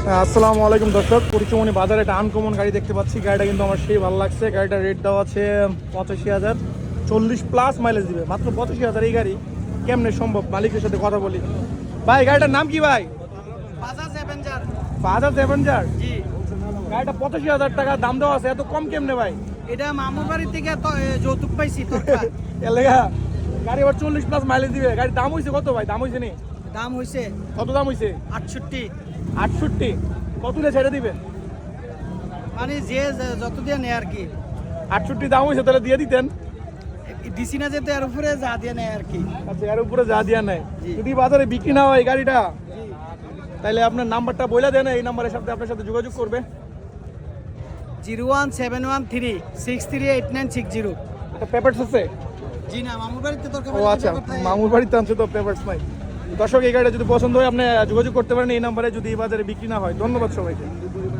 আসসালামু আলাইকুম দর্শক, পরিচমনি বাজারে একটা আনকমন গাড়ি দেখতে পাচ্ছি। গাড়িটা কিন্তু আমার সেই ভালো লাগছে। গাড়িটার রেট দেওয়া আছে 85,000, 40+ মাইলেজ দিবে। মাত্র 85,000 এই গাড়ি কেমনে সম্ভব? মালিকের সাথে কথা বলি। ভাই গাড়িটার নাম কি ভাই? বাজাজ অ্যাভেঞ্জার। বাজাজ অ্যাভেঞ্জার। জি, গাড়িটা 85,000 টাকা দাম দেওয়া আছে, এত কম কেমনে ভাই? এটা মামুর বাড়ি থেকে যৌতুক পাইছি তোরটা। এর লেগা গাড়ি আবার 40+ মাইলেজ দিবে। গাড়ির দাম হয়েছে কত ভাই? দাম হয়েছে নি? দাম হইছে কত দাম হয়েছে? 68। 68। কত দিয়ে ছেড়ে দিবেন? মানে যত দিয়ে নেয় আর কি। 68 দাম হয়েছে, তাহলে দিয়ে দিতেন। দিছি না যেতে এর উপরে যা দিয়ে নেয় আর কি। আচ্ছা, এর উপরে যা দিয়া নেয়। জি। যদি বাজারে বিক্রি না হয় এই গাড়িটা, তাহলে আপনার নাম্বারটা বলে দেন, এই নাম্বারের সাথে আপনার সাথে যোগাযোগ করবে। 01713638960। একটা পেপারস আছে? জি না, মামুর বাড়িতে তোর ও আচ্ছা, মামুর বাড়িতে আনছে তো, পেপারস নাই। দর্শক, এই গাড়িটা যদি পছন্দ হয় আপনি যোগাযোগ করতে পারেন এই নাম্বারে, যদি এই বাজারে বিক্রি না হয়। ধন্যবাদ সবাইকে।